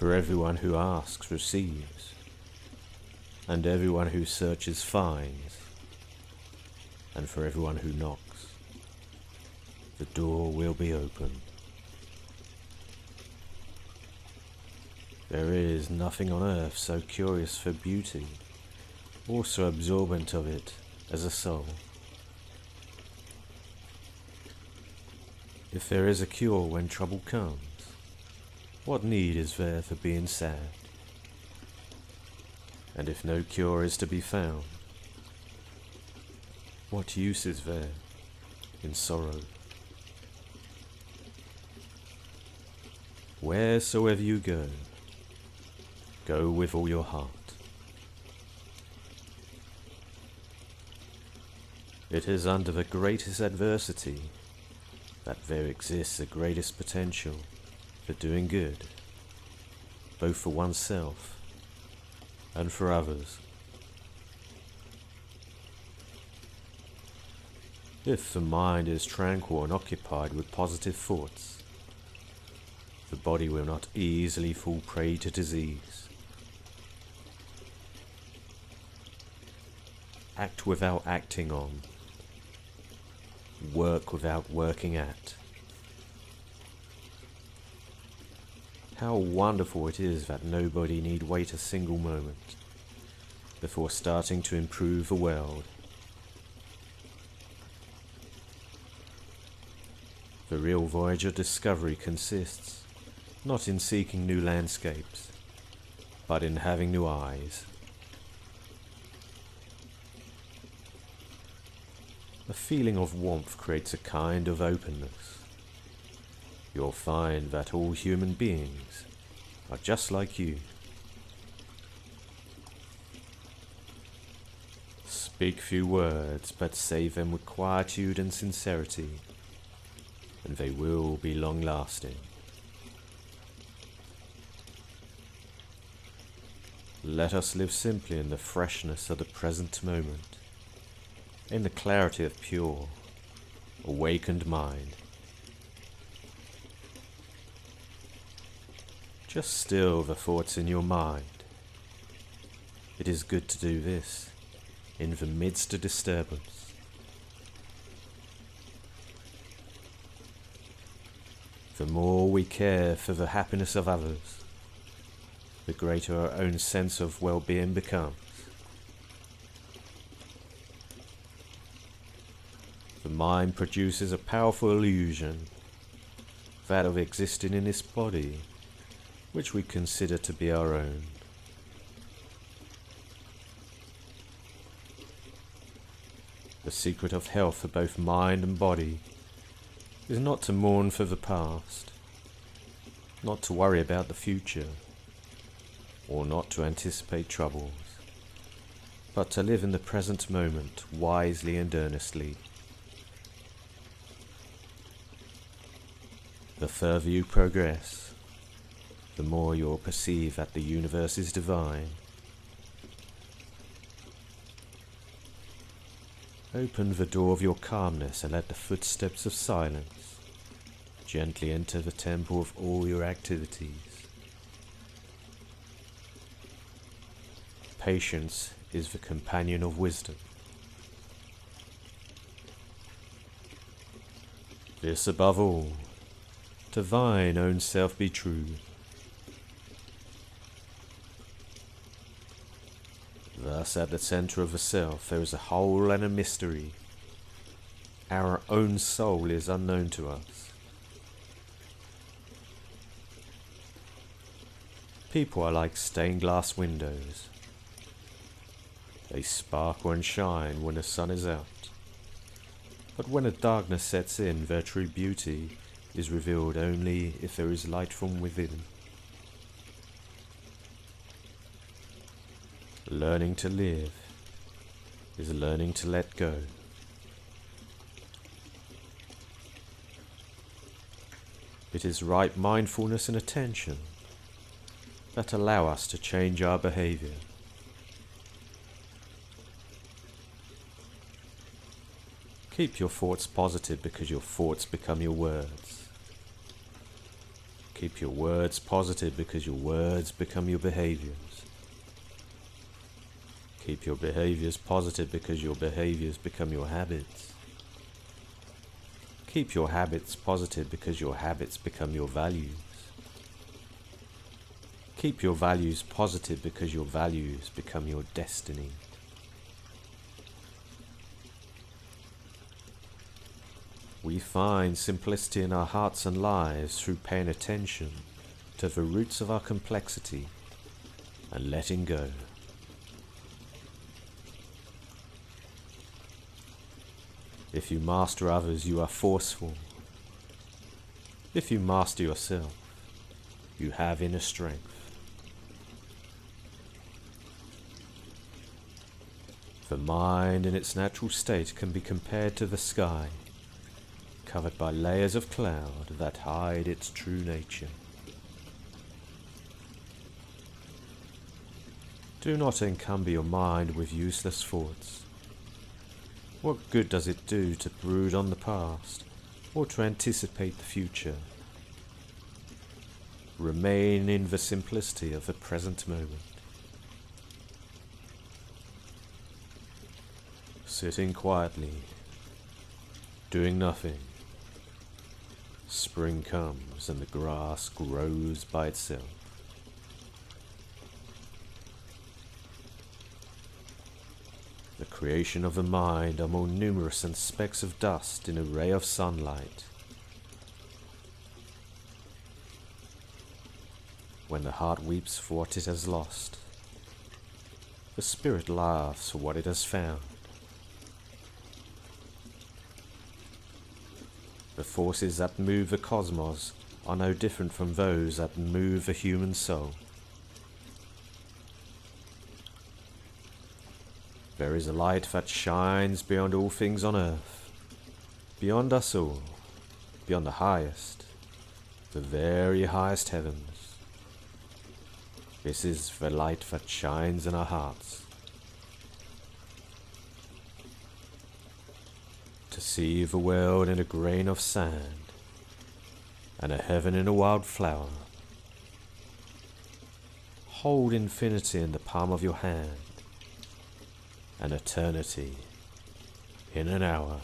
For everyone who asks receives, and everyone who searches finds, and for everyone who knocks, the door will be opened. There is nothing on earth so curious for beauty, or so absorbent of it as a soul. If there is a cure when trouble comes, what need is there for being sad? And if no cure is to be found, what use is there in sorrow? Wheresoever you go, go with all your heart. It is under the greatest adversity that there exists the greatest potential for doing good, both for oneself and for others. If the mind is tranquil and occupied with positive thoughts, the body will not easily fall prey to disease. Act without acting on. Work without working at. How wonderful it is that nobody need wait a single moment before starting to improve the world. The real voyage of discovery consists not in seeking new landscapes, but in having new eyes. A feeling of warmth creates a kind of openness. You'll find that all human beings are just like you. Speak few words, but say them with quietude and sincerity, and they will be long-lasting. Let us live simply in the freshness of the present moment, in the clarity of pure, awakened mind. Just still the thoughts in your mind. It is good to do this in the midst of disturbance. The more we care for the happiness of others, the greater our own sense of well-being becomes. The mind produces a powerful illusion, that of existing in this body, which we consider to be our own. The secret of health for both mind and body is not to mourn for the past, not to worry about the future, or not to anticipate troubles, but to live in the present moment wisely and earnestly. The further you progress, the more you'll perceive that the universe is divine. Open the door of your calmness and let the footsteps of silence gently enter the temple of all your activities. Patience is the companion of wisdom. This above all, to thine own self be true. Thus at the center of the self there is a whole and a mystery. Our own soul is unknown to us. People are like stained glass windows. They sparkle and shine when the sun is out, but when the darkness sets in, their true beauty is revealed only if there is light from within. Learning to live is learning to let go. It is right mindfulness and attention that allow us to change our behavior. Keep your thoughts positive because your thoughts become your words. Keep your words positive because your words become your behaviors. Keep your behaviors positive because your behaviors become your habits. Keep your habits positive because your habits become your values. Keep your values positive because your values become your destiny. We find simplicity in our hearts and lives through paying attention to the roots of our complexity and letting go. If you master others, you are forceful. If you master yourself, you have inner strength. The mind in its natural state can be compared to the sky, covered by layers of cloud that hide its true nature. Do not encumber your mind with useless thoughts. What good does it do to brood on the past or to anticipate the future? Remain in the simplicity of the present moment. Sitting quietly, doing nothing. Spring comes and the grass grows by itself. The creation of the mind are more numerous than specks of dust in a ray of sunlight. When the heart weeps for what it has lost, the spirit laughs for what it has found. The forces that move the cosmos are no different from those that move the human soul. There is a light that shines beyond all things on earth, beyond us all, beyond the highest, the very highest heavens. This is the light that shines in our hearts. To see the world in a grain of sand, and a heaven in a wild flower. Hold infinity in the palm of your hand, and eternity in an hour.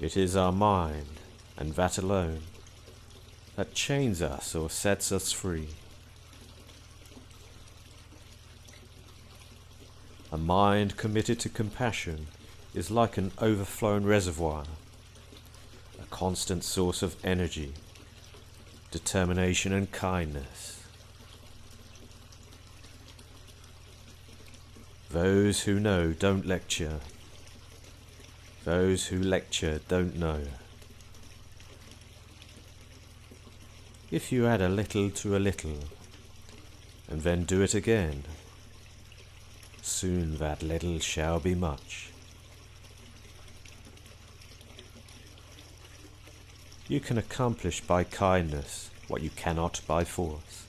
It is our mind, and that alone, that chains us or sets us free. A mind committed to compassion is like an overflowing reservoir, a constant source of energy, determination and kindness. Those who know don't lecture. Those who lecture don't know. If you add a little to a little, and then do it again, soon that little shall be much. You can accomplish by kindness what you cannot by force.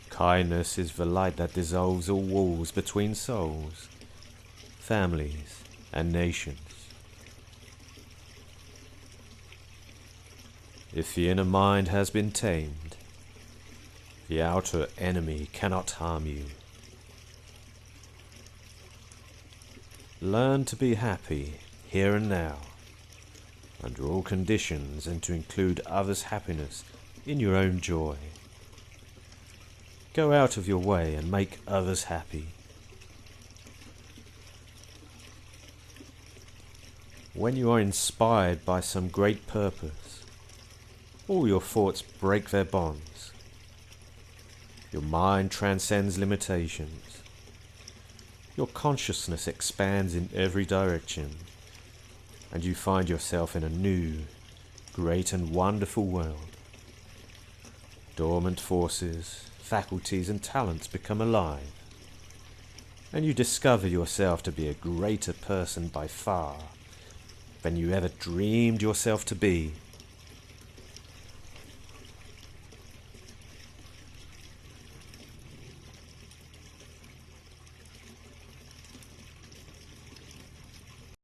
Kindness is the light that dissolves all walls between souls, families, and nations. If the inner mind has been tamed, the outer enemy cannot harm you. Learn to be happy here and now, under all conditions, and to include others' happiness in your own joy. Go out of your way and make others happy. When you are inspired by some great purpose, all your thoughts break their bonds. Your mind transcends limitations. Your consciousness expands in every direction, and you find yourself in a new, great and wonderful world. Dormant forces, faculties and talents become alive, and you discover yourself to be a greater person by far than you ever dreamed yourself to be.